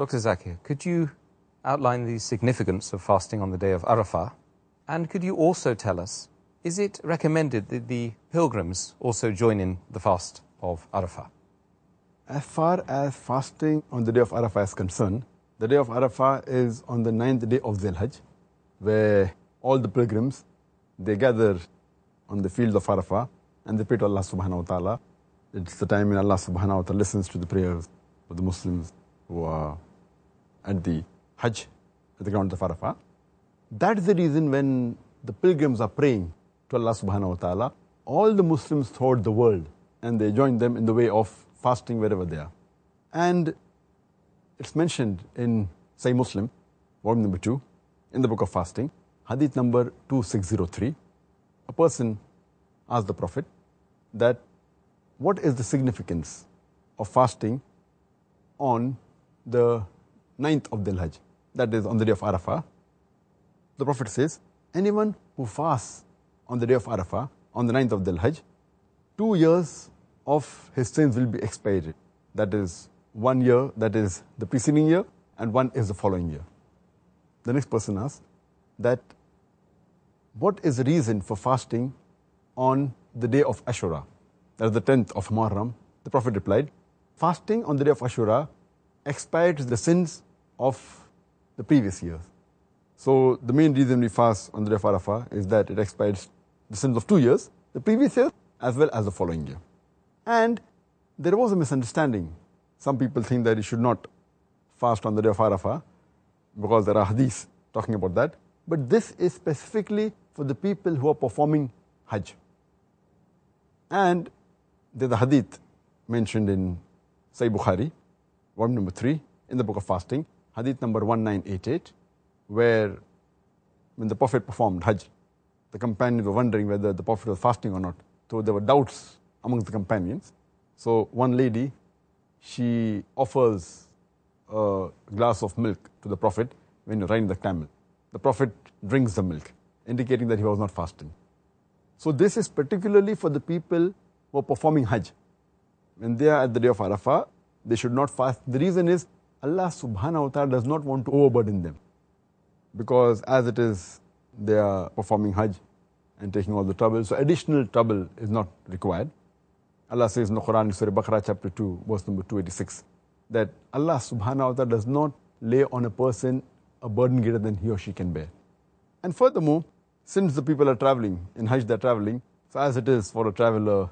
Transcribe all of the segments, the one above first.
Dr. Zakir, could you outline the significance of fasting on the day of Arafah? And could you also tell us, is it recommended that the pilgrims also join in the fast of Arafah? As far as fasting on the day of Arafah is concerned, the day of Arafah is on the 9th day of Dhul Hajj, where all the pilgrims, they gather on the field of Arafah and they pray to Allah subhanahu wa ta'ala. It's the time when Allah subhanahu wa ta'ala listens to the prayers of the Muslims who are at the Hajj, at the grounds of Arafah. That's the reason when the pilgrims are praying to Allah subhanahu wa ta'ala, all the Muslims throughout the world, and they join them in the way of fasting wherever they are. And it's mentioned in Sahih Muslim, volume number 2, in the book of fasting, hadith number 2603. A person asked the Prophet that what is the significance of fasting on the 9th of Dhul Hajj, that is on the day of Arafah. The Prophet says, anyone who fasts on the day of Arafah, on the 9th of Dhul Hajj, 2 years of his sins will be expiated. That is 1 year, that is the preceding year, and 1 is the following year. The next person asks that what is the reason for fasting on the day of Ashura, that is the 10th of Muharram? The Prophet replied, fasting on the day of Ashura expires the sins of the previous years. So the main reason we fast on the day of Arafah is that it expires the sins of 2 years, the previous year as well as the following year. And there was a misunderstanding. Some people think that you should not fast on the day of Arafah because there are hadiths talking about that. But this is specifically for the people who are performing Hajj. And there's a hadith mentioned in Sahih Bukhari, volume number 3, in the book of fasting, hadith number 1988, where when the Prophet performed Hajj, the companions were wondering whether the Prophet was fasting or not. So there were doubts amongst the companions. So one lady, she offers a glass of milk to the Prophet when you're riding the camel. The Prophet drinks the milk, indicating that he was not fasting. So this is particularly for the people who are performing Hajj. When they are at the day of Arafah, they should not fast. The reason is Allah subhanahu wa ta'ala does not want to overburden them. Because as it is, they are performing Hajj and taking all the trouble. So additional trouble is not required. Allah says in the Quran, in Surah Baqarah chapter 2, verse number 286, that Allah subhanahu wa ta'ala does not lay on a person a burden greater than he or she can bear. And furthermore, since the people are traveling, in Hajj they're traveling, so as it is for a traveler,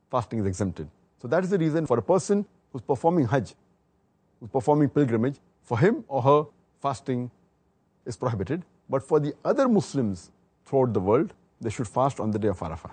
fasting is exempted. So that is the reason for a person who's performing Hajj, who's performing pilgrimage, for him or her, fasting is prohibited. But for the other Muslims throughout the world, they should fast on the day of Arafah.